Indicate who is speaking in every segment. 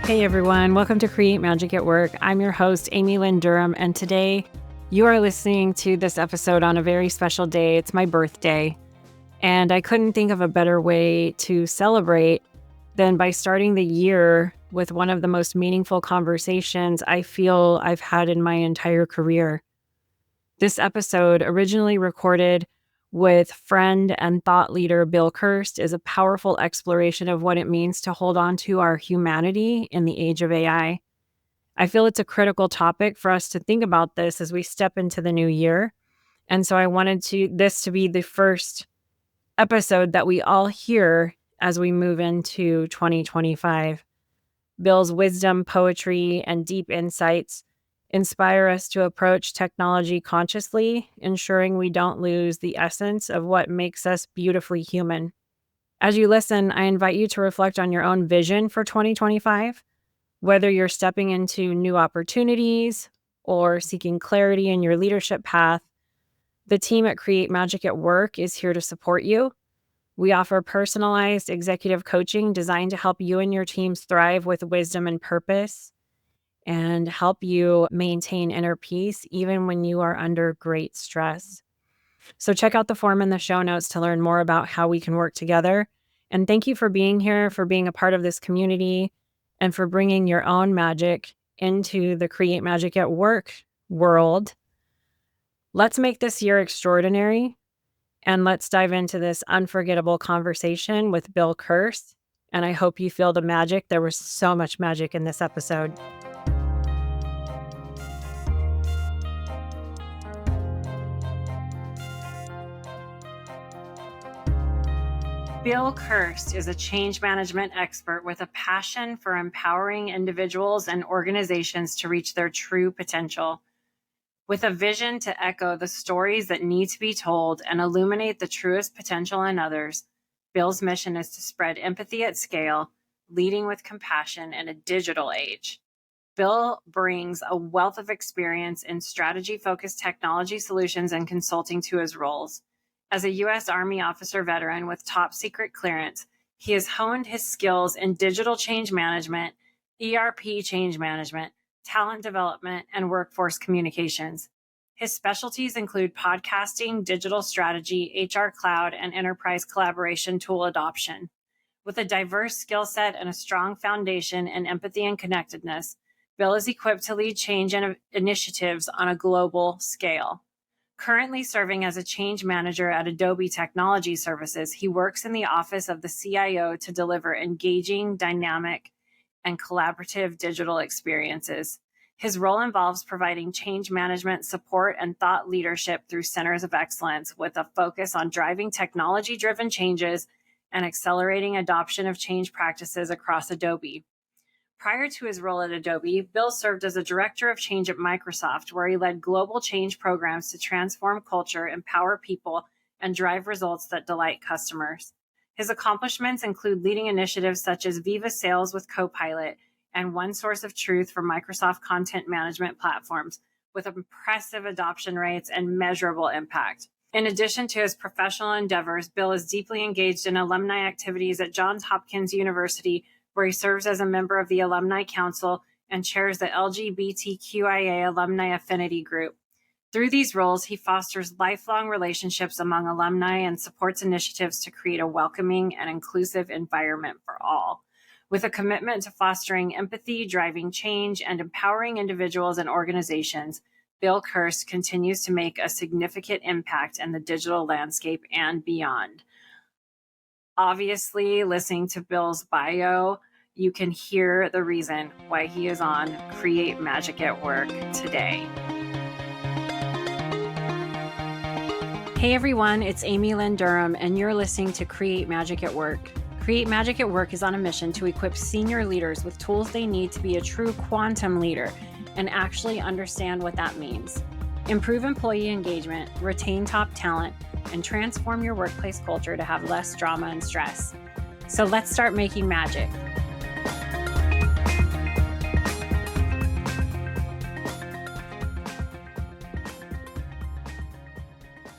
Speaker 1: Hey everyone, welcome to Create Magic at Work. I'm your host, Amy Lynn, and today you are listening to this episode on a very special day. It's my birthday, and I couldn't think of a better way to celebrate than by starting the year with one of the most meaningful conversations I feel I've had in my entire career. This episode, originally recorded with friend and thought leader Bill Kirst, is a powerful exploration of what it means to hold on to our humanity in the age of AI. I feel it's a critical topic for us to think about this as we step into the new year. And so I wanted this to be the first episode that we all hear as we move into 2025. Bill's wisdom, poetry, and deep insights inspire us to approach technology consciously, ensuring we don't lose the essence of what makes us beautifully human. As you listen, I invite you to reflect on your own vision for 2025, whether you're stepping into new opportunities or seeking clarity in your leadership path. The team at Create Magic at Work is here to support you. We offer personalized executive coaching designed to help you and your teams thrive with wisdom and purpose, and help you maintain inner peace even when you are under great stress. So check out the form in the show notes to learn more about how we can work together. And thank you for being here, for being a part of this community, and for bringing your own magic into the Create Magic at Work world. Let's make this year extraordinary, and let's dive into this unforgettable conversation with Bill Kirst. And I hope you feel the magic. There was so much magic in this episode. Bill Kirst is a change management expert with a passion for empowering individuals and organizations to reach their true potential. With a vision to echo the stories that need to be told and illuminate the truest potential in others, Bill's mission is to spread empathy at scale, leading with compassion in a digital age. Bill brings a wealth of experience in strategy-focused technology solutions and consulting to his roles. As a U.S. Army officer veteran with top secret clearance, he has honed his skills in digital change management, ERP change management, talent development, and workforce communications. His specialties include podcasting, digital strategy, HR cloud, and enterprise collaboration tool adoption. With a diverse skill set and a strong foundation in empathy and connectedness, Bill is equipped to lead change initiatives on a global scale. Currently serving as a change manager at Adobe Technology Services, he works in the office of the CIO to deliver engaging, dynamic, and collaborative digital experiences. His role involves providing change management support and thought leadership through centers of excellence, with a focus on driving technology-driven changes and accelerating adoption of change practices across Adobe. Prior to his role at Adobe, Bill served as a director of change at Microsoft, where he led global change programs to transform culture, empower people, and drive results that delight customers. His accomplishments include leading initiatives such as Viva Sales with Copilot and One Source of Truth for Microsoft content management platforms, with impressive adoption rates and measurable impact. In addition to his professional endeavors, Bill is deeply engaged in alumni activities at Johns Hopkins University, where he serves as a member of the Alumni Council and chairs the LGBTQIA Alumni Affinity Group. Through these roles, he fosters lifelong relationships among alumni and supports initiatives to create a welcoming and inclusive environment for all. With a commitment to fostering empathy, driving change, and empowering individuals and organizations, Bill Kirst continues to make a significant impact in the digital landscape and beyond. Obviously, listening to Bill's bio, you can hear the reason why he is on Create Magic at Work today. Hey everyone, it's Amy Lynn, and you're listening to Create Magic at Work. Create Magic at Work is on a mission to equip senior leaders with tools they need to be a true quantum leader and actually understand what that means. Improve employee engagement, retain top talent, and transform your workplace culture to have less drama and stress. So let's start making magic.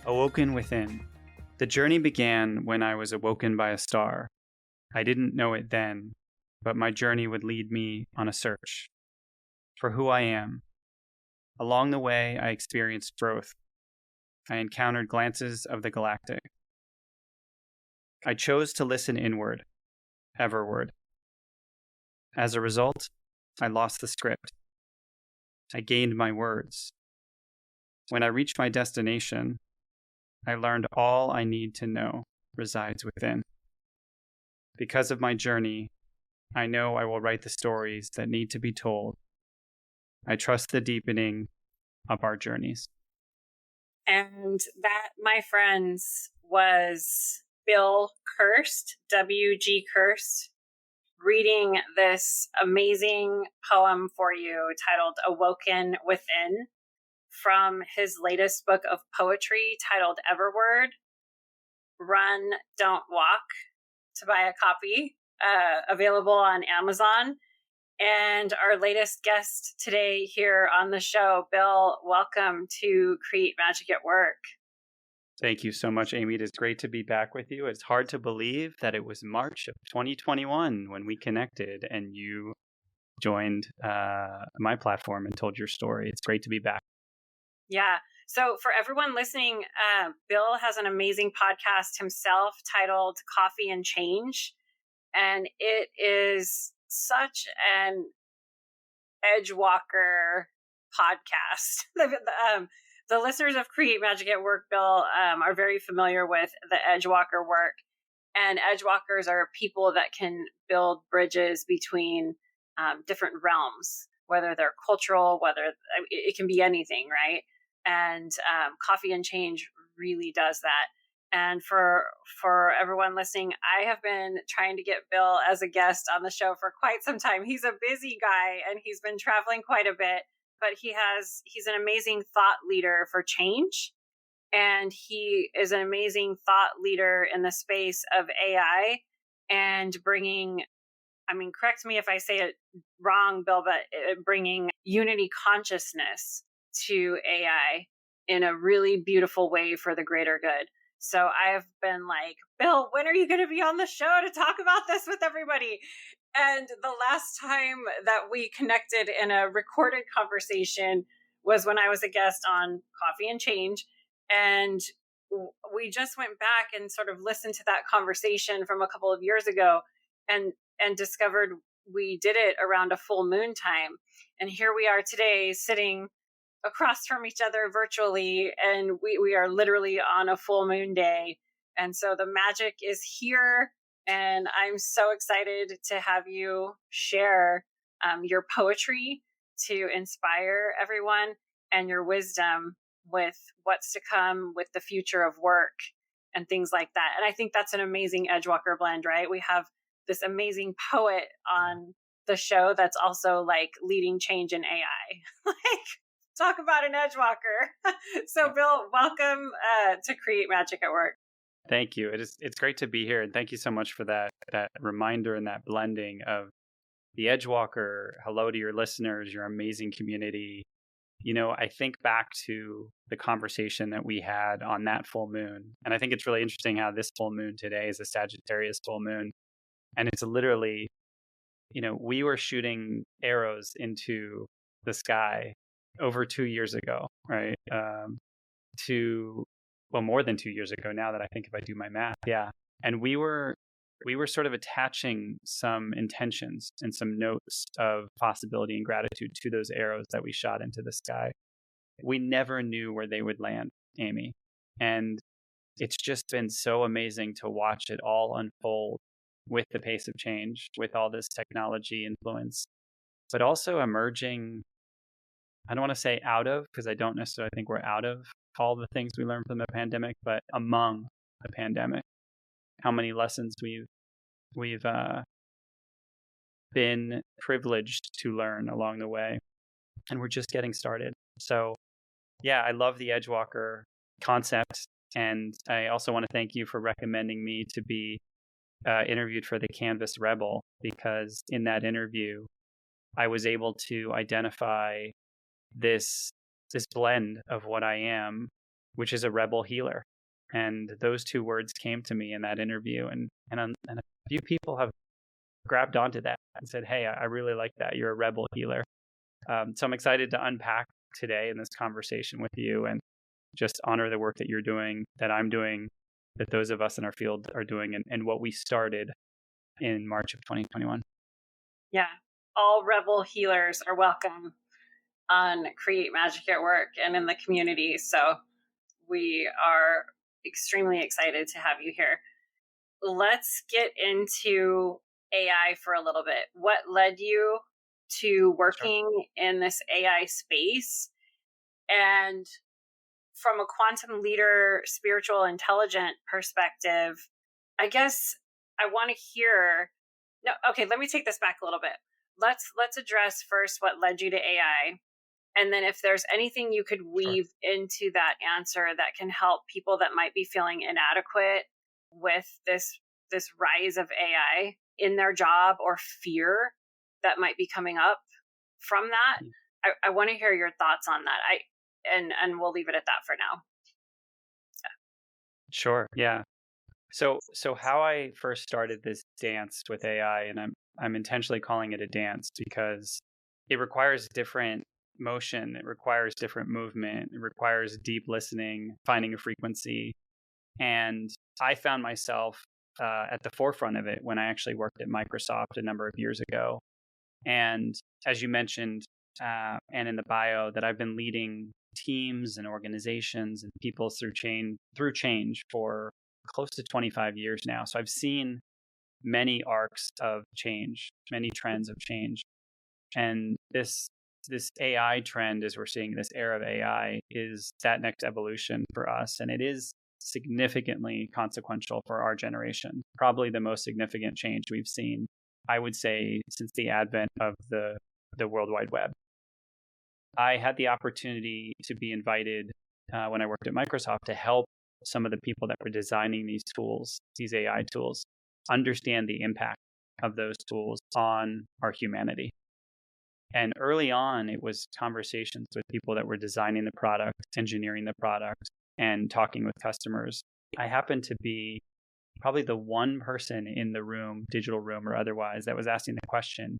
Speaker 2: Awoken Within. The journey began when I was awoken by a star. I didn't know it then. but my journey would lead me on a search for who I am. Along the way, I experienced growth. I encountered glances of the galactic. I chose to listen inward, everward. As a result, I lost the script. I gained my words. When I reached my destination, I learned all I need to know resides within. Because of my journey, I know I will write the stories that need to be told. I trust the deepening of our journeys.
Speaker 1: And that, my friends, was Bill Kirst, W.G. Kirst, reading this amazing poem for you titled Awoken Within from his latest book of poetry titled Everword. Run, Don't Walk, to buy a copy, available on Amazon. And our latest guest today here on the show, Bill, welcome to Create Magic at Work.
Speaker 2: Thank you so much, Amy. It is great to be back with you. It's hard to believe that it was March of 2021 when we connected and you joined my platform and told your story. It's great to be back.
Speaker 1: Yeah. So for everyone listening, Bill has an amazing podcast himself titled Coffee and Change. And it is such an Edgewalker podcast. The listeners of Create Magic at Work, Bill, are very familiar with the Edgewalker work. And Edgewalkers are people that can build bridges between different realms, whether they're cultural, whether it can be anything, right? And Coffee and Change really does that. And for everyone listening, I have been trying to get Bill as a guest on the show for quite some time. He's a busy guy and he's been traveling quite a bit, but he's an amazing thought leader for change. And he is an amazing thought leader in the space of AI and bringing, correct me if I say it wrong, Bill, but bringing unity consciousness to AI in a really beautiful way for the greater good. So I have been like, Bill, when are you going to be on the show to talk about this with everybody? And the last time that we connected in a recorded conversation was when I was a guest on Coffee and Change. And we just went back and sort of listened to that conversation from a couple of years ago and discovered we did it around a full moon time. And here we are today sitting across from each other virtually, and we are literally on a full moon day. And so the magic is here, and I'm so excited to have you share your poetry to inspire everyone and your wisdom with what's to come with the future of work and things like that. And I think that's an amazing Edgewalker blend, right? We have this amazing poet on the show that's also like leading change in AI. Like, talk about an Edgewalker. So Bill, welcome to Create Magic at Work.
Speaker 2: Thank you. It's great to be here. And thank you so much for that reminder and that blending of the Edgewalker. Hello to your listeners, your amazing community. You know, I think back to the conversation that we had on that full moon. And I think it's really interesting how this full moon today is a Sagittarius full moon. And it's literally, you know, we were shooting arrows into the sky over 2 years ago, right? More than 2 years ago now that I think if I do my math. Yeah. And we were sort of attaching some intentions and some notes of possibility and gratitude to those arrows that we shot into the sky. We never knew where they would land, Amy. And it's just been so amazing to watch it all unfold with the pace of change, with all this technology influence, but also emerging, I don't want to say out of, because I don't necessarily think we're out of all the things we learned from the pandemic, but among the pandemic, how many lessons we've been privileged to learn along the way. And we're just getting started. So yeah, I love the Edgewalker concept. And I also want to thank you for recommending me to be interviewed for the Canvas Rebel, because in that interview, I was able to identify this blend of what I am, which is a rebel healer. And those two words came to me in that interview. And a few people have grabbed onto that and said, hey, I really like that. You're a rebel healer. So I'm excited to unpack today in this conversation with you and just honor the work that you're doing, that I'm doing, that those of us in our field are doing, and what we started in March of 2021.
Speaker 1: Yeah. All rebel healers are welcome on Create Magic at Work and in the community. So we are extremely excited to have you here. Let's get into AI for a little bit. What led you to working in this AI space? And from a quantum leader, spiritual intelligent perspective, I guess I want to hear. No, okay, let me take this back a little bit. Let's address first what led you to AI, and then if there's anything you could weave into that answer that can help people that might be feeling inadequate with this rise of AI in their job, or fear that might be coming up from that. I want to hear your thoughts on that. And we'll leave it at that for now.
Speaker 2: Sure. Yeah. So how I first started this dance with AI, and I'm intentionally calling it a dance because it requires different motion, it requires different movement, it requires deep listening, finding a frequency. And I found myself at the forefront of it when I actually worked at Microsoft a number of years ago. And as you mentioned, and in the bio, that I've been leading teams and organizations and people through change for close to 25 years now. So I've seen many arcs of change, many trends of change. And this AI trend, as we're seeing this era of AI, is that next evolution for us. And it is significantly consequential for our generation, probably the most significant change we've seen, I would say, since the advent of the World Wide Web. I had the opportunity to be invited when I worked at Microsoft to help some of the people that were designing these tools, these AI tools, understand the impact of those tools on our humanity. And early on, it was conversations with people that were designing the product, engineering the product, and talking with customers. I happened to be probably the one person in the room, digital room or otherwise, that was asking the question,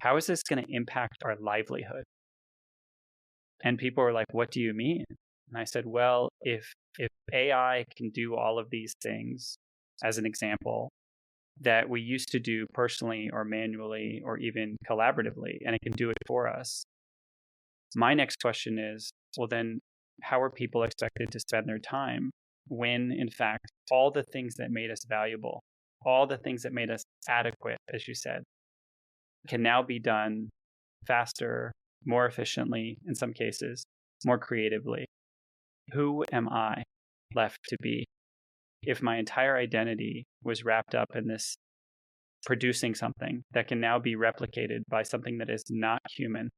Speaker 2: how is this going to impact our livelihood? And people were like, what do you mean? And I said, well, if AI can do all of these things, as an example, that we used to do personally or manually or even collaboratively, and it can do it for us, my next question is, well, then how are people expected to spend their time when, in fact, all the things that made us valuable, all the things that made us adequate, as you said, can now be done faster, more efficiently, in some cases, more creatively? Who am I left to be if my entire identity was wrapped up in this producing something that can now be replicated by something that is not human?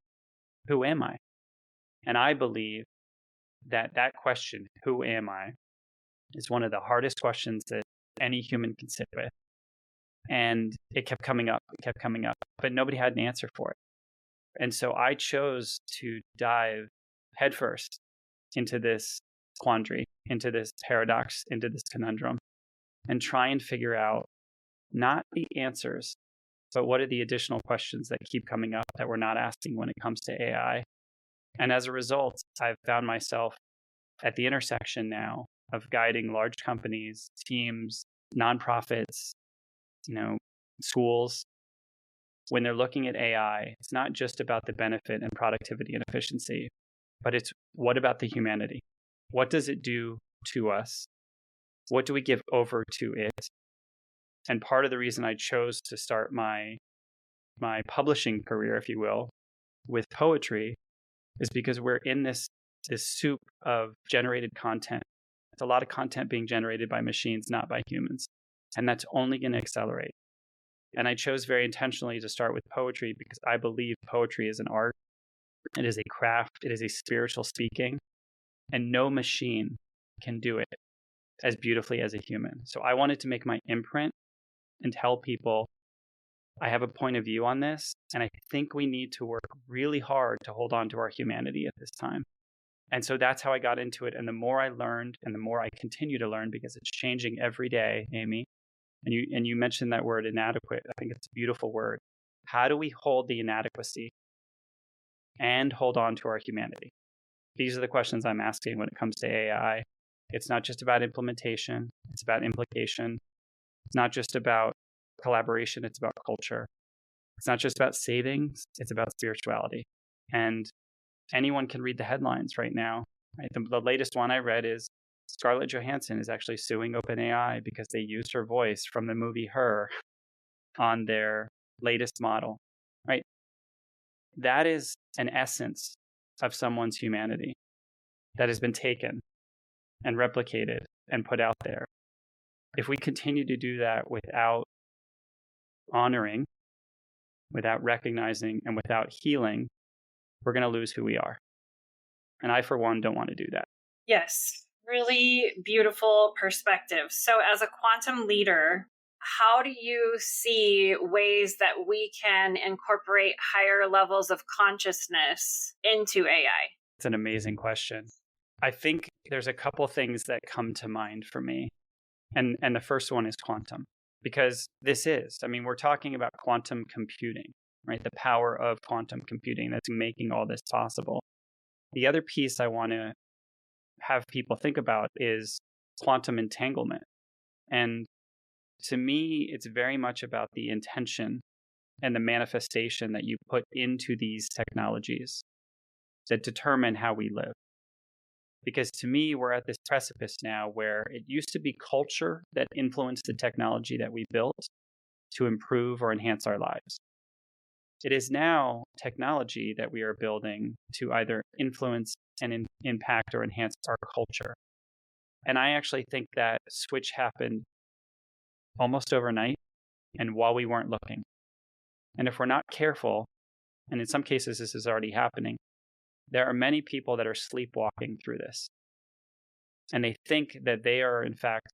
Speaker 2: Who am I? And I believe that question, who am I, is one of the hardest questions that any human can sit with. And it kept coming up, but nobody had an answer for it. And so I chose to dive headfirst into this quandary, into this paradox, into this conundrum, and try and figure out not the answers, but what are the additional questions that keep coming up that we're not asking when it comes to AI. And as a result, I've found myself at the intersection now of guiding large companies, teams, nonprofits, schools. When they're looking at AI, it's not just about the benefit and productivity and efficiency, but it's what about the humanity? What does it do to us? What do we give over to it? And part of the reason I chose to start my publishing career, if you will, with poetry is because we're in this soup of generated content. It's a lot of content being generated by machines, not by humans. And that's only going to accelerate. And I chose very intentionally to start with poetry because I believe poetry is an art. It is a craft. It is a spiritual speaking. And no machine can do it as beautifully as a human. So I wanted to make my imprint and tell people, I have a point of view on this, and I think we need to work really hard to hold on to our humanity at this time. And so that's how I got into it. And the more I learned and the more I continue to learn, because it's changing every day, Amy, And you mentioned that word inadequate. I think it's a beautiful word. How do we hold the inadequacy and hold on to our humanity? These are the questions I'm asking when it comes to AI. It's not just about implementation, it's about implication. It's not just about collaboration, it's about culture. It's not just about savings, it's about spirituality. And anyone can read the headlines right now. Right? The latest one I read is Scarlett Johansson is actually suing OpenAI because they used her voice from the movie Her on their latest model. Right? That is an essence of someone's humanity that has been taken and replicated and put out there. If we continue to do that without honoring, without recognizing, and without healing, we're going to lose who we are. And I, for one, don't want to do that.
Speaker 1: Yes, really beautiful perspective. So as a quantum leader, how do you see ways that we can incorporate higher levels of consciousness into AI?
Speaker 2: It's an amazing question. I think there's a couple things that come to mind for me. And the first one is quantum, because we're talking about quantum computing, right? The power of quantum computing that's making all this possible. The other piece I want to have people think about is quantum entanglement. And to me, it's very much about the intention and the manifestation that you put into these technologies that determine how we live. Because to me, we're at this precipice now where it used to be culture that influenced the technology that we built to improve or enhance our lives. It is now technology that we are building to either influence and impact or enhance our culture. And I actually think that switch happened almost overnight and while we weren't looking. And if we're not careful, and in some cases this is already happening, there are many people that are sleepwalking through this. And they think that they are, in fact,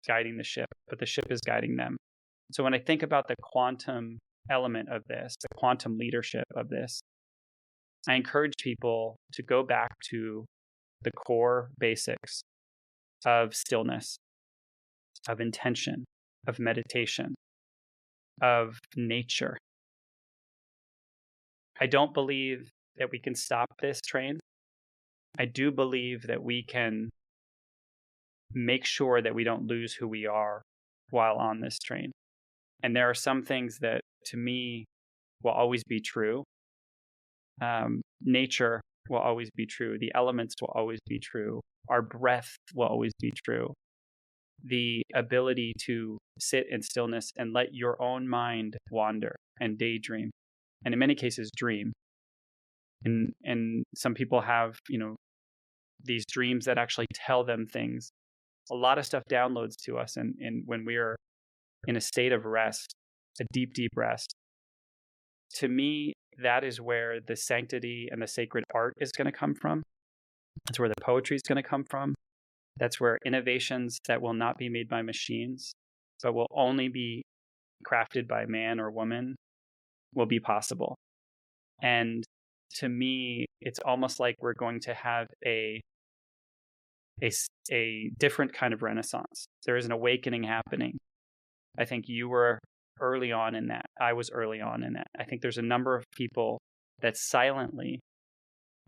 Speaker 2: guiding the ship, but the ship is guiding them. So when I think about the quantum element of this, the quantum leadership of this, I encourage people to go back to the core basics of stillness, of intention, of meditation, of nature. I don't believe that we can stop this train. I do believe that we can make sure that we don't lose who we are while on this train. And there are some things that, to me, will always be true. Nature will always be true. The elements will always be true. Our breath will always be true. The ability to sit in stillness and let your own mind wander and daydream, and in many cases dream. And some people have, these dreams that actually tell them things. A lot of stuff downloads to us, and when we are in a state of rest, a deep, deep rest. To me, that is where the sanctity and the sacred art is going to come from. That's where the poetry is going to come from. That's where innovations that will not be made by machines, but will only be crafted by man or woman, will be possible. And to me, it's almost like we're going to have a different kind of renaissance. There is an awakening happening. I think you were early on in that. I was early on in that. I think there's a number of people that silently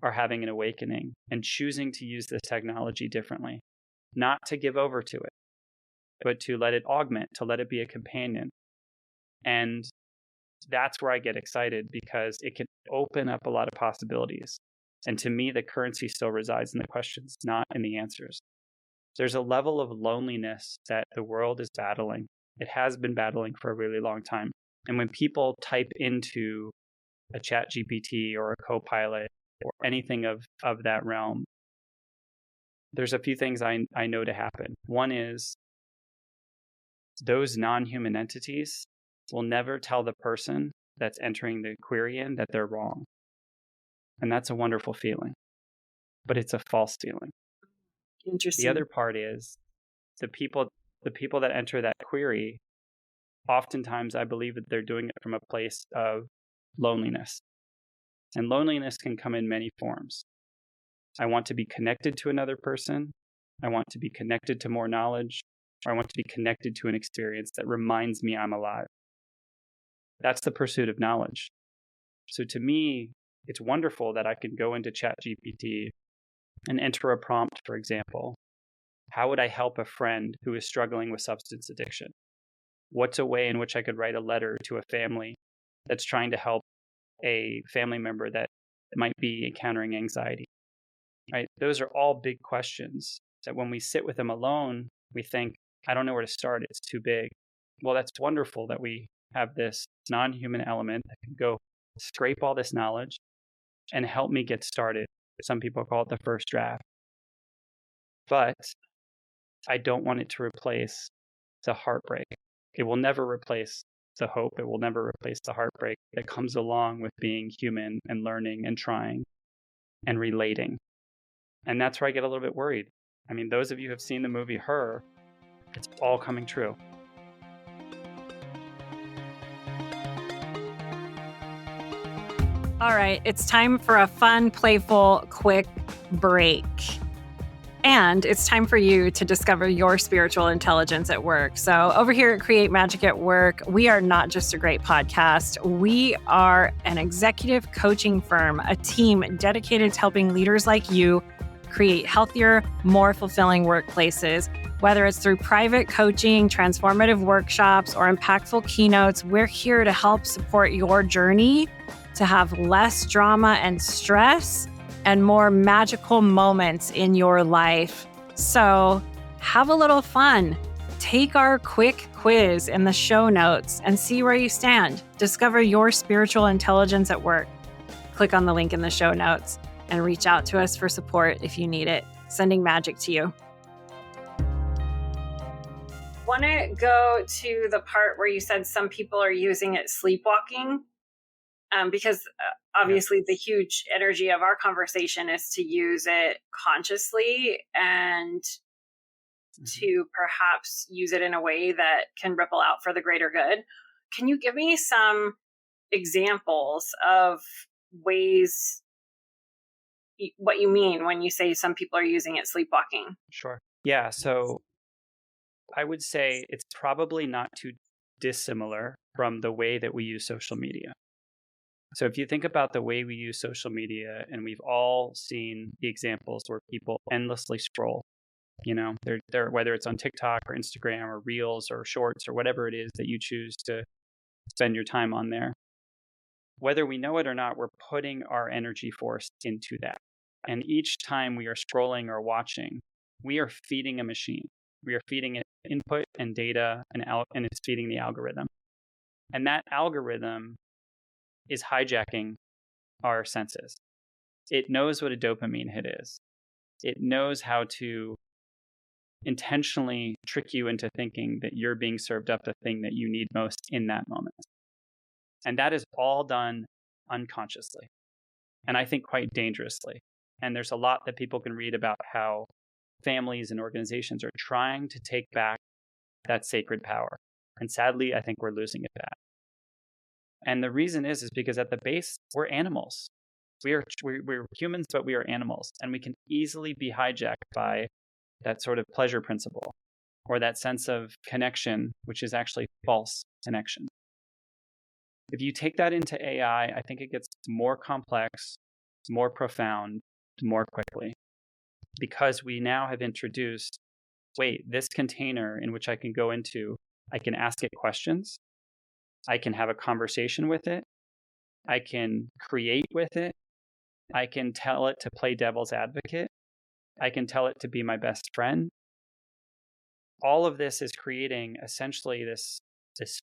Speaker 2: are having an awakening and choosing to use this technology differently, not to give over to it, but to let it augment, to let it be a companion. And that's where I get excited, because it can open up a lot of possibilities. And to me, the currency still resides in the questions, not in the answers. There's a level of loneliness that the world is battling. It has been battling for a really long time. And when people type into a chat GPT or a Copilot or anything of that realm, there's a few things I know to happen. One is those non-human entities will never tell the person that's entering the query in that they're wrong. And that's a wonderful feeling, but it's a false feeling.
Speaker 1: Interesting.
Speaker 2: The other part is the people that enter that query, oftentimes I believe that they're doing it from a place of loneliness. And loneliness can come in many forms. I want to be connected to another person. I want to be connected to more knowledge. or I want to be connected to an experience that reminds me I'm alive. That's the pursuit of knowledge. So to me, it's wonderful that I can go into ChatGPT and enter a prompt, for example. How would I help a friend who is struggling with substance addiction? What's a way in which I could write a letter to a family that's trying to help a family member that might be encountering anxiety? Right? Those are all big questions that when we sit with them alone, we think, I don't know where to start. It's too big. Well, that's wonderful that we have this non-human element that can go scrape all this knowledge and help me get started. Some people call it the first draft. But I don't want it to replace the heartbreak. It will never replace the hope. It will never replace the heartbreak that comes along with being human and learning and trying and relating. And that's where I get a little bit worried. I mean, those of you who have seen the movie Her, it's all coming true.
Speaker 1: All right, it's time for a fun, playful, quick break. And it's time for you to discover your spiritual intelligence at work. So over here at Create Magic at Work, we are not just a great podcast. We are an executive coaching firm, a team dedicated to helping leaders like you create healthier, more fulfilling workplaces. Whether it's through private coaching, transformative workshops, or impactful keynotes, we're here to help support your journey to have less drama and stress and more magical moments in your life. So have a little fun. Take our quick quiz in the show notes and see where you stand. Discover your spiritual intelligence at work. Click on the link in the show notes and reach out to us for support if you need it. Sending magic to you. Want to go to the part where you said some people are using it sleepwalking? Because obviously the huge energy of our conversation is to use it consciously and to perhaps use it in a way that can ripple out for the greater good. Can you give me some examples of ways, what you mean when you say some people are using it sleepwalking?
Speaker 2: Sure. Yeah. So I would say it's probably not too dissimilar from the way that we use social media. So if you think about the way we use social media, and we've all seen the examples where people endlessly scroll, they're whether it's on TikTok or Instagram or Reels or Shorts or whatever it is that you choose to spend your time on there. Whether we know it or not, we're putting our energy force into that. And each time we are scrolling or watching, we are feeding a machine. We are feeding it input and data, and it's feeding the algorithm. And that algorithm is hijacking our senses. It knows what a dopamine hit is. It knows how to intentionally trick you into thinking that you're being served up the thing that you need most in that moment. And that is all done unconsciously, and I think quite dangerously. And there's a lot that people can read about how families and organizations are trying to take back that sacred power. And sadly, I think we're losing it back. And the reason is because at the base, we're animals. We're humans, but we are animals. And we can easily be hijacked by that sort of pleasure principle or that sense of connection, which is actually false connection. If you take that into AI, I think it gets more complex, more profound, more quickly. Because we now have introduced, this container in which I can go into, I can ask it questions. I can have a conversation with it. I can create with it. I can tell it to play devil's advocate. I can tell it to be my best friend. All of this is creating essentially this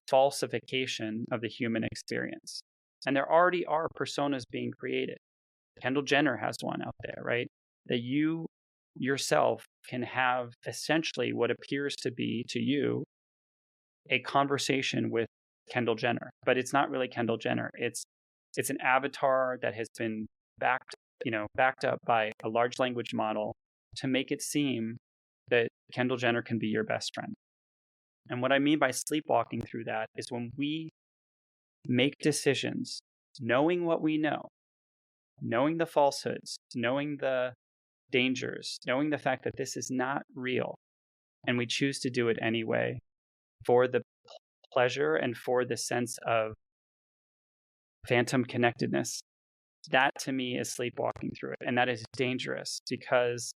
Speaker 2: falsification of the human experience. And there already are personas being created. Kendall Jenner has one out there, right? That you yourself can have essentially what appears to be to you a conversation with Kendall Jenner, but it's not really Kendall Jenner. It's an avatar that has been backed up by a large language model to make it seem that Kendall Jenner can be your best friend. And what I mean by sleepwalking through that is when we make decisions, knowing what we know, knowing the falsehoods, knowing the dangers, knowing the fact that this is not real, and we choose to do it anyway for the pleasure and for the sense of phantom connectedness. That to me is sleepwalking through it. And that is dangerous because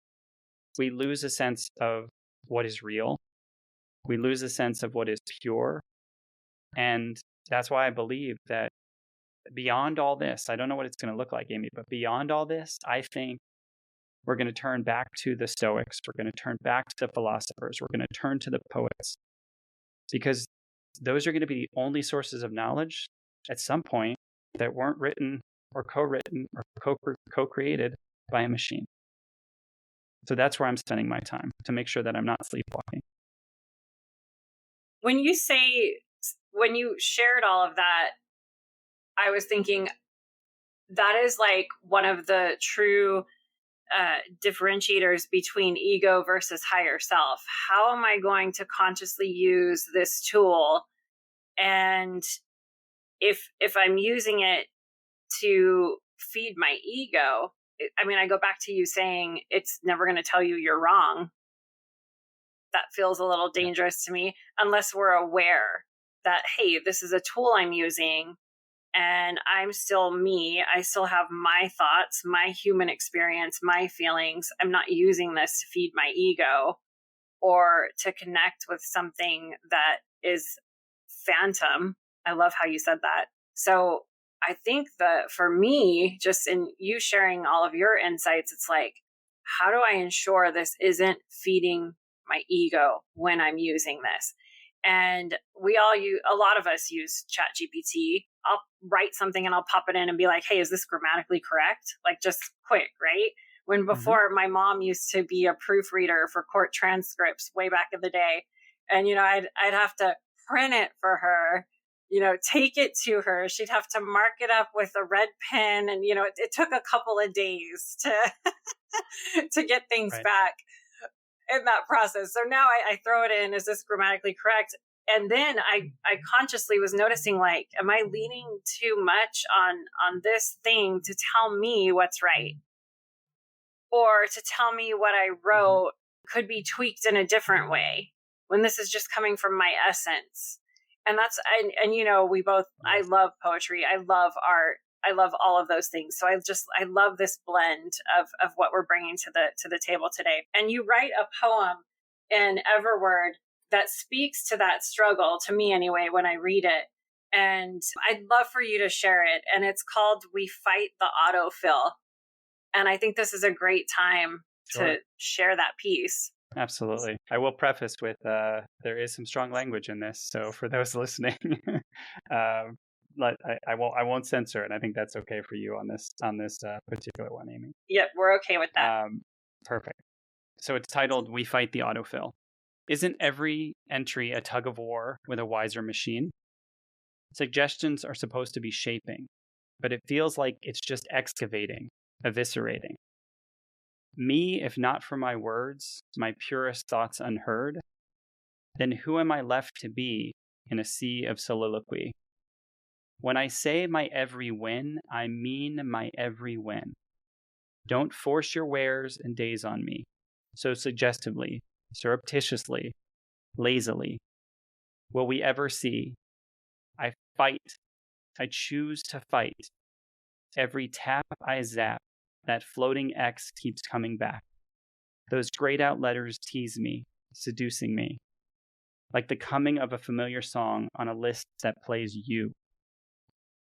Speaker 2: we lose a sense of what is real. We lose a sense of what is pure. And that's why I believe that beyond all this, I don't know what it's going to look like, Amy, but beyond all this, I think we're going to turn back to the Stoics. We're going to turn back to the philosophers. We're going to turn to the poets, because those are going to be the only sources of knowledge at some point that weren't written or co-written or co-created by a machine. So that's where I'm spending my time, to make sure that I'm not sleepwalking.
Speaker 1: When you shared all of that, I was thinking that is like one of the true differentiators between ego versus higher self. How am I going to consciously use this tool? And if I'm using it to feed my ego, I go back to you saying it's never going to tell you you're wrong. That feels a little dangerous to me, unless we're aware that, hey, this is a tool I'm using and I'm still me. I still have my thoughts, my human experience, my feelings. I'm not using this to feed my ego or to connect with something that is phantom. I love how you said that. So I think that for me, just in you sharing all of your insights, it's like, how do I ensure this isn't feeding my ego when I'm using this? And a lot of us use ChatGPT. I'll write something and I'll pop it in and be like, hey, is this grammatically correct? Like, just quick, right? When before my mom used to be a proofreader for court transcripts way back in the day. And, I'd have to print it for her, take it to her. She'd have to mark it up with a red pen. And, it took a couple of days to get things back in that process. So now I throw it in, is this grammatically correct? And then I consciously was noticing, like, am I leaning too much on this thing to tell me what's right? Or to tell me what I wrote could be tweaked in a different way when this is just coming from my essence. And that's, we both, I love poetry. I love art. I love all of those things. So I love this blend of what we're bringing to the table today. And you write a poem in Everword that speaks to that struggle, to me anyway, when I read it. And I'd love for you to share it. And it's called We Fight the Autofill. And I think this is a great time to share that piece.
Speaker 2: Absolutely. I will preface with there is some strong language in this. So for those listening, I won't censor it. I think that's okay for you on this particular one, Amy.
Speaker 1: Yep, we're okay with that.
Speaker 2: Perfect. So it's titled We Fight the Autofill. Isn't every entry a tug of war with a wiser machine? Suggestions are supposed to be shaping, but it feels like it's just excavating, eviscerating. Me, if not for my words, my purest thoughts unheard, then who am I left to be in a sea of soliloquy? When I say my every win, I mean my every win. Don't force your wares and days on me, so suggestively, surreptitiously, lazily. Will we ever see? I fight. I choose to fight. Every tap I zap, that floating X keeps coming back. Those grayed out letters tease me, seducing me, like the coming of a familiar song on a list that plays you.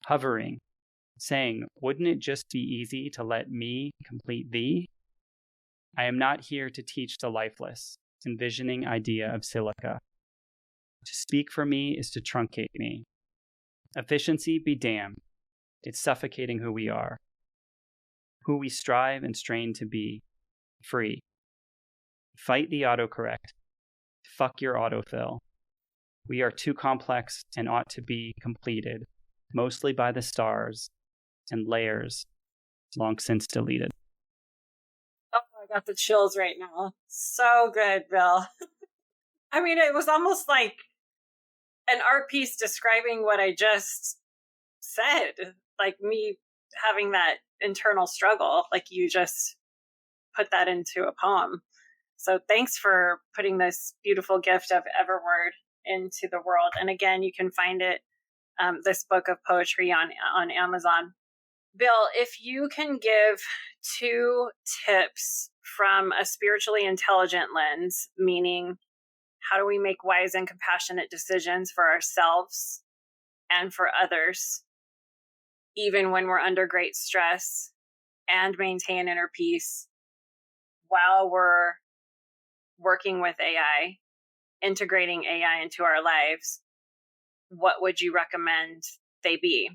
Speaker 2: Hovering, saying, wouldn't it just be easy to let me complete thee? I am not here to teach the lifeless, envisioning idea of silica. To speak for me is to truncate me. Efficiency be damned. It's suffocating who we are, who we strive and strain to be, free. Fight the autocorrect. Fuck your autofill. We are too complex and ought to be completed, mostly by the stars and layers long since deleted.
Speaker 1: Oh, I got the chills right now. So good, Bill. I mean, it was almost like an art piece describing what I just said, like me having that internal struggle, like you just put that into a poem. So thanks for putting this beautiful gift of Everword into the world. And again, you can find it, this book of poetry on Amazon. Bill, if you can give 2 tips from a spiritually intelligent lens, meaning how do we make wise and compassionate decisions for ourselves and for others, even when we're under great stress, and maintain inner peace while we're working with AI, integrating AI into our lives, what would you recommend they be?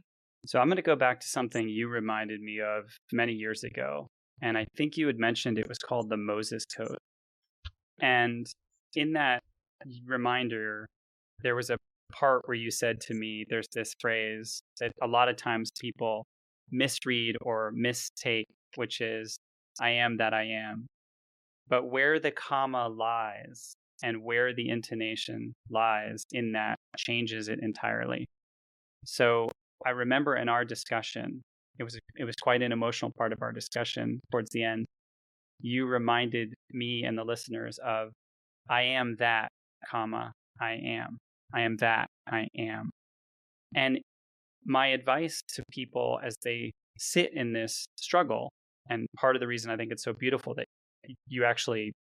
Speaker 2: So I'm going to go back to something you reminded me of many years ago. And I think you had mentioned it was called the Moses Code. And in that reminder, there was a part where you said to me, there's this phrase that a lot of times people misread or mistake, which is, I am that I am. But where the comma lies and where the intonation lies in that changes it entirely. So I remember in our discussion, it was quite an emotional part of our discussion towards the end. You reminded me and the listeners of, I am that, comma, I am. I am that, I am. And my advice to people as they sit in this struggle, and part of the reason I think it's so beautiful that you actually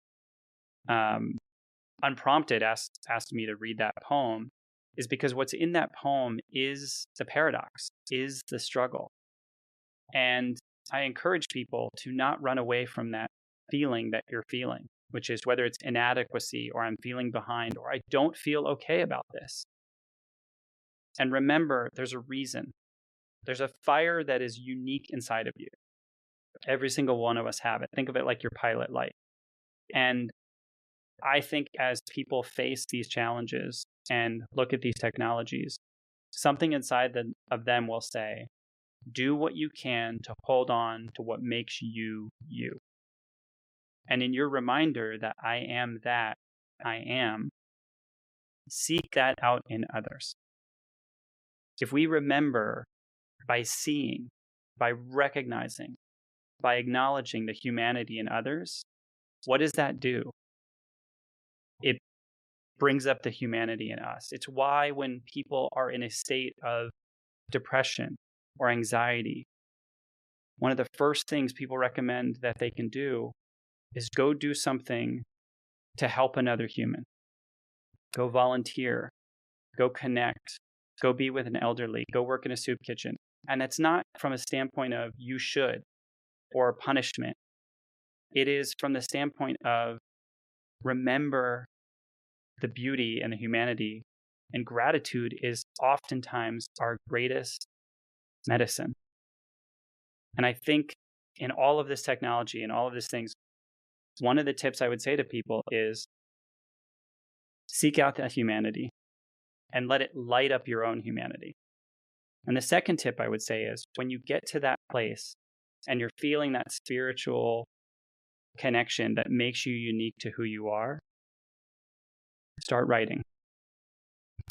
Speaker 2: unprompted asked me to read that poem, is because what's in that poem is the paradox, is the struggle. And I encourage people to not run away from that feeling that you're feeling, which is whether it's inadequacy or I'm feeling behind or I don't feel okay about this. And remember, there's a reason. There's a fire that is unique inside of you. Every single one of us have it. Think of it like your pilot light. And I think as people face these challenges and look at these technologies, something inside of them will say, do what you can to hold on to what makes you, you. And in your reminder that I am that I am, seek that out in others. If we remember by seeing, by recognizing, by acknowledging the humanity in others, what does that do? It brings up the humanity in us. It's why when people are in a state of depression or anxiety, one of the first things people recommend that they can do is go do something to help another human. Go volunteer, go connect, go be with an elderly, go work in a soup kitchen. And it's not from a standpoint of you should or punishment. It is from the standpoint of remember the beauty and the humanity. And gratitude is oftentimes our greatest medicine. And I think in all of this technology and all of these things, one of the tips I would say to people is seek out that humanity and let it light up your own humanity. And the second tip I would say is when you get to that place and you're feeling that spiritual connection that makes you unique to who you are, start writing,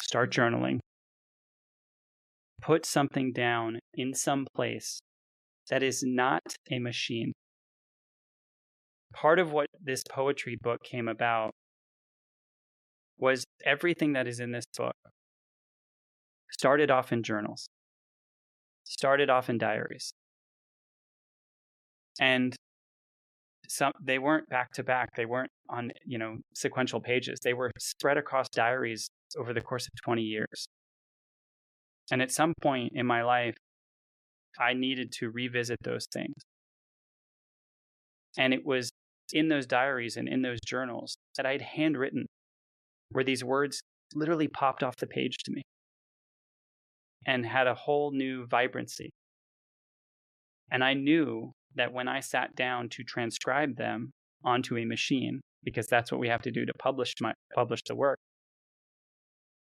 Speaker 2: start journaling, put something down in some place that is not a machine. Part of what this poetry book came about was everything that is in this book started off in journals, started off in diaries. And they weren't back to back. They weren't on, sequential pages. They were spread across diaries over the course of 20 years. And at some point in my life, I needed to revisit those things. And it was in those diaries and in those journals that I'd handwritten where these words literally popped off the page to me and had a whole new vibrancy. And I knew that when I sat down to transcribe them onto a machine, because that's what we have to do to publish the work,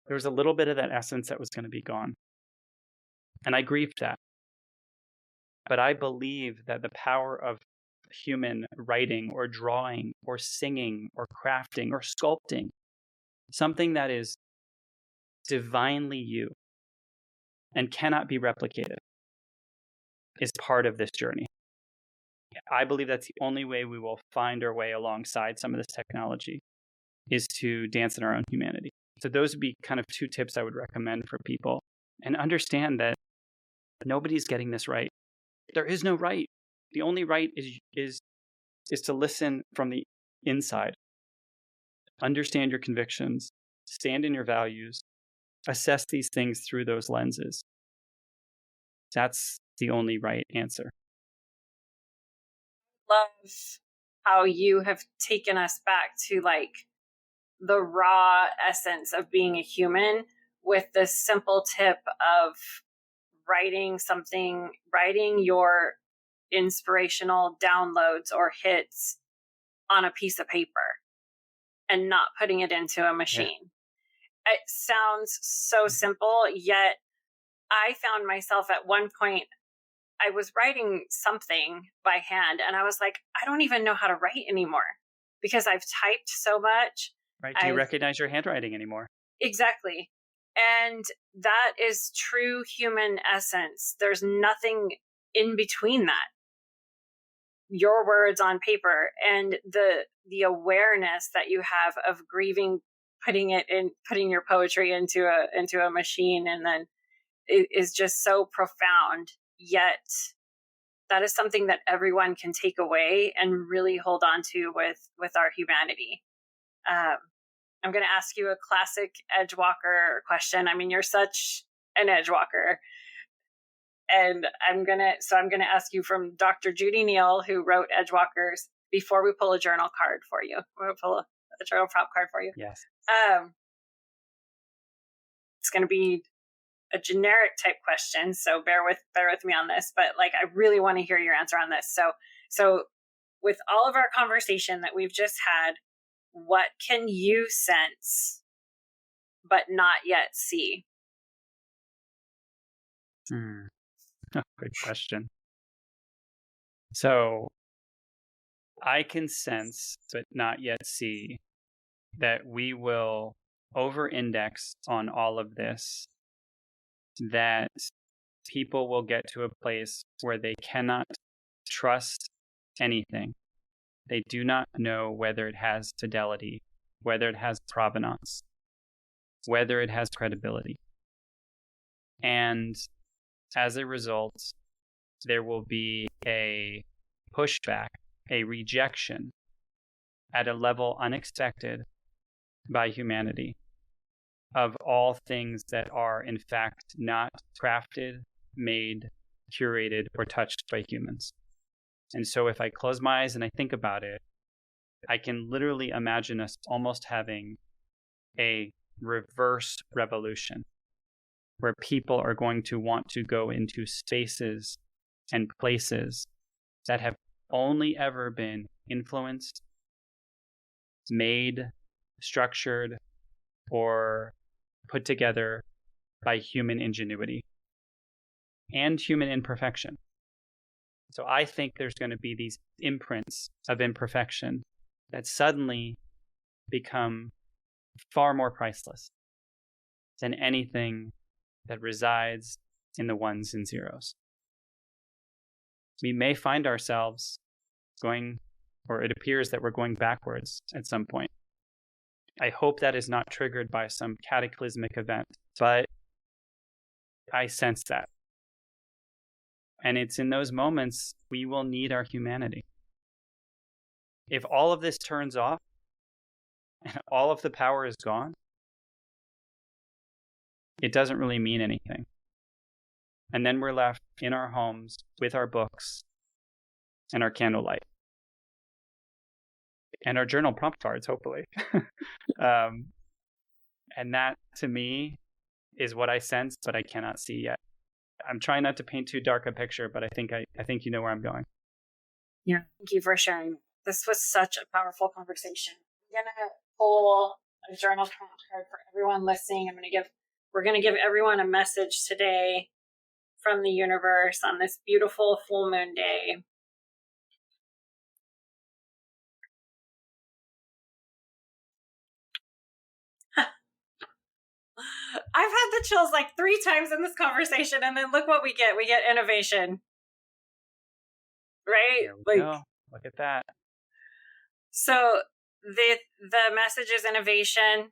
Speaker 2: there was a little bit of that essence that was going to be gone. And I grieved that. But I believe that the power of human writing or drawing or singing or crafting or sculpting, something that is divinely you and cannot be replicated, is part of this journey. I believe that's the only way we will find our way alongside some of this technology, is to dance in our own humanity. So those would be kind of 2 tips I would recommend for people. And understand that nobody's getting this right. There is no right. The only right is to listen from the inside. Understand your convictions, stand in your values, assess these things through those lenses. That's the only right answer.
Speaker 1: Love how you have taken us back to like the raw essence of being a human with this simple tip of writing your inspirational downloads or hits on a piece of paper and not putting it into a machine. Yeah. It sounds so simple, yet I found myself at one point, I was writing something by hand and I was like, I don't even know how to write anymore because I've typed so much.
Speaker 2: Right. Do you recognize your handwriting anymore?
Speaker 1: Exactly. And that is true human essence. There's nothing in between that. Your words on paper and the awareness that you have of grieving, putting your poetry into a machine, and then it is just so profound. Yet that is something that everyone can take away and really hold on to with our humanity. I'm going to ask you a classic Edgewalker question. I mean, you're such an Edgewalker. And I'm going to ask you from Dr. Judy Neal, who wrote Edgewalkers, before we pull a journal card for you. We're going to pull a journal prop card for you.
Speaker 2: Yes.
Speaker 1: It's going to be a generic type question, so bear with me on this, but like I really want to hear your answer on this. So with all of our conversation that we've just had, what can you sense but not yet see?
Speaker 2: Oh, good question. So I can sense but not yet see that we will over-index on all of this, that people will get to a place where they cannot trust anything. They do not know whether it has fidelity, whether it has provenance, whether it has credibility. And as a result, there will be a pushback, a rejection at a level unexpected by humanity of all things that are in fact not crafted, made, curated, or touched by humans. And so if I close my eyes and I think about it, I can literally imagine us almost having a reverse revolution where people are going to want to go into spaces and places that have only ever been influenced, made, structured, or put together by human ingenuity and human imperfection. So I think there's going to be these imprints of imperfection that suddenly become far more priceless than anything that resides in the ones and zeros. We may find ourselves going, or it appears that we're going backwards at some point. I hope that is not triggered by some cataclysmic event, but I sense that. And it's in those moments we will need our humanity. If all of this turns off and all of the power is gone, it doesn't really mean anything. And then we're left in our homes with our books and our candlelight. And our journal prompt cards, hopefully. And that, to me, is what I sense, but I cannot see yet. I'm trying not to paint too dark a picture, but I think you know where I'm going.
Speaker 1: Yeah, thank you for sharing. This was such a powerful conversation. I'm gonna pull a journal prompt card for everyone listening. We're gonna give everyone a message today from the universe on this beautiful full moon day. I've had the chills like 3 times in this conversation, and then look what we get. We get innovation. right?
Speaker 2: There we go. Look at that.
Speaker 1: So the message is innovation.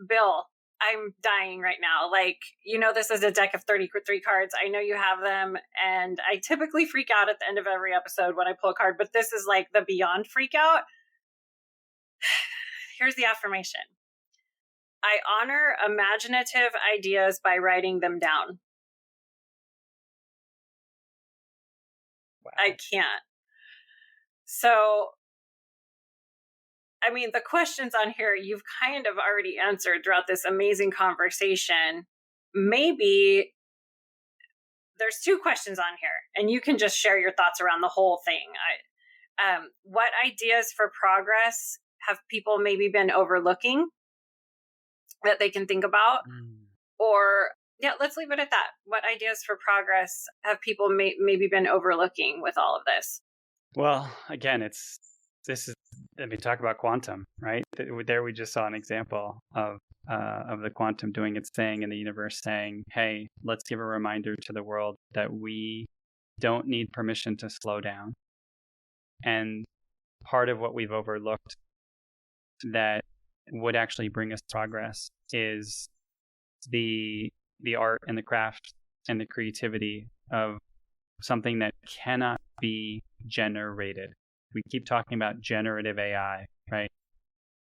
Speaker 1: Bill, I'm dying right now. Like, this is a deck of 33 cards. I know you have them, and I typically freak out at the end of every episode when I pull a card, but this is like the beyond freak out. Here's the affirmation. I honor imaginative ideas by writing them down.
Speaker 2: Wow.
Speaker 1: I can't. So, I mean, the questions on here you've kind of already answered throughout this amazing conversation. Maybe there's 2 questions on here, and you can just share your thoughts around the whole thing. What ideas for progress have people maybe been overlooking that they can think about? Or, let's leave it at that. What ideas for progress have people maybe been overlooking with all of this?
Speaker 2: Well, again, talk about quantum, right? There we just saw an example of the quantum doing its thing and the universe saying, hey, let's give a reminder to the world that we don't need permission to slow down. And part of what we've overlooked that would actually bring us progress is the art and the craft and the creativity of something that cannot be generated. We keep talking about generative AI, right?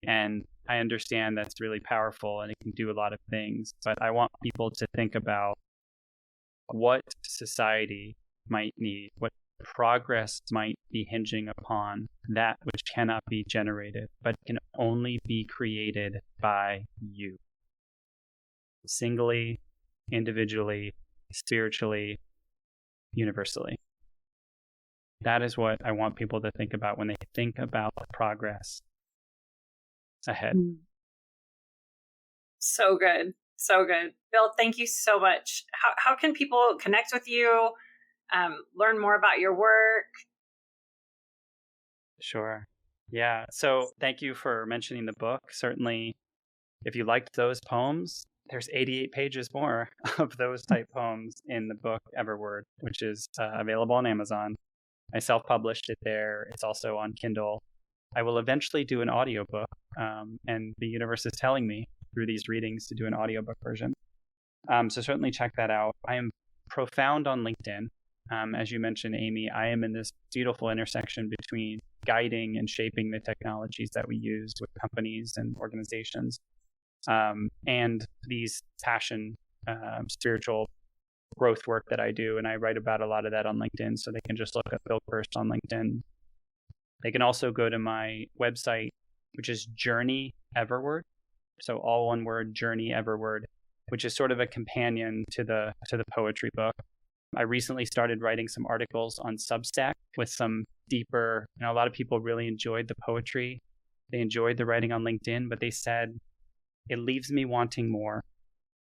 Speaker 2: And I understand that's really powerful and it can do a lot of things, but I want people to think about what society might need, what progress might be hinging upon that which cannot be generated, but can only be created by you. Singly, individually, spiritually, universally. That is what I want people to think about when they think about progress ahead.
Speaker 1: So good. So good. Bill, thank you so much. How can people connect with you, learn more about your work?
Speaker 2: Sure. Yeah. So thank you for mentioning the book. Certainly, if you liked those poems, there's 88 pages more of those type poems in the book Everword, which is available on Amazon. I self-published it there. It's also on Kindle. I will eventually do an audiobook, and the universe is telling me through these readings to do an audiobook version. So certainly check that out. I am profound on LinkedIn. As you mentioned, Amy, I am in this beautiful intersection between guiding and shaping the technologies that we use with companies and organizations, and these passion, spiritual growth work that I do. And I write about a lot of that on LinkedIn. So they can just look up Bill Kirst on LinkedIn. They can also go to my website, which is Journey Everword. So all one word, Journey Everword, which is sort of a companion to the poetry book. I recently started writing some articles on Substack with some deeper, a lot of people really enjoyed the poetry. They enjoyed the writing on LinkedIn, but they said, it leaves me wanting more.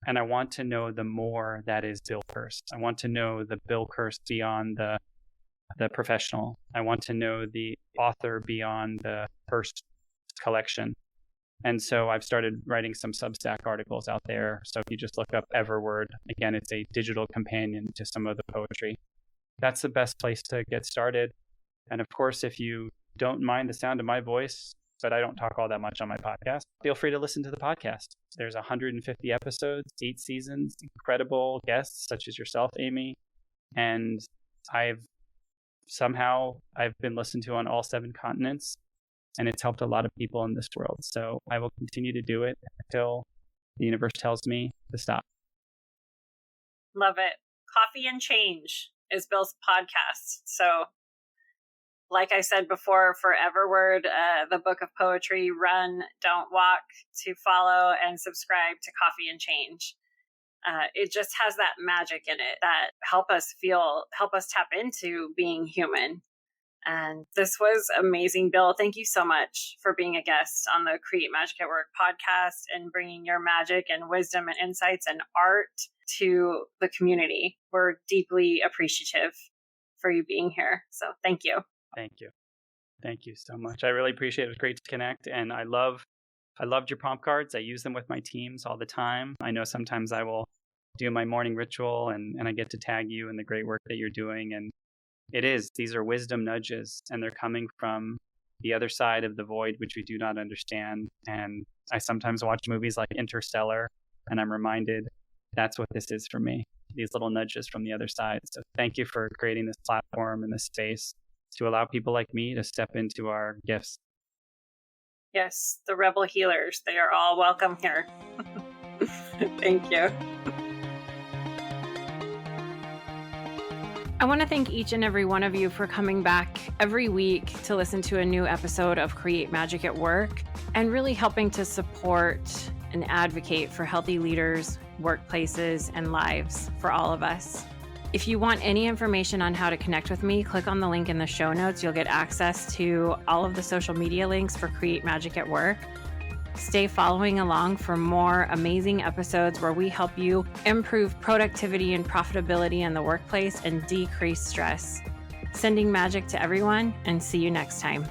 Speaker 2: And I want to know the more that is Bill Kirst. I want to know the Bill Kirst beyond the professional. I want to know the author beyond the first collection. And so I've started writing some Substack articles out there. So if you just look up Everword, again, it's a digital companion to some of the poetry. That's the best place to get started. And of course, if you don't mind the sound of my voice, but I don't talk all that much on my podcast, feel free to listen to the podcast. There's 150 episodes, 8 seasons, incredible guests such as yourself, Amy. And I've been listened to on all 7 continents, and it's helped a lot of people in this world. So I will continue to do it until the universe tells me to stop.
Speaker 1: Love it. Coffee and Change is Bill's podcast. So like I said before, for Everword, the book of poetry, run, don't walk, to follow and subscribe to Coffee and Change. It just has that magic in it that help us tap into being human. And this was amazing, Bill. Thank you so much for being a guest on the Create Magic at Work podcast and bringing your magic and wisdom and insights and art to the community. We're deeply appreciative for you being here. So thank you.
Speaker 2: Thank you. Thank you so much. I really appreciate it. It was great to connect. And I loved your prompt cards. I use them with my teams all the time. I know sometimes I will do my morning ritual and I get to tag you in the great work that you're doing. And It is. These are wisdom nudges, and they're coming from the other side of the void, which we do not understand. And I sometimes watch movies like Interstellar, and I'm reminded that's what this is for me, these little nudges from the other side. So thank you for creating this platform and this space to allow people like me to step into our gifts.
Speaker 1: Yes, the rebel healers, they are all welcome here. Thank you. I want to thank each and every one of you for coming back every week to listen to a new episode of Create Magic at Work and really helping to support and advocate for healthy leaders, workplaces, and lives for all of us. If you want any information on how to connect with me, click on the link in the show notes. You'll get access to all of the social media links for Create Magic at Work. Stay following along for more amazing episodes where we help you improve productivity and profitability in the workplace and decrease stress. Sending magic to everyone, and see you next time.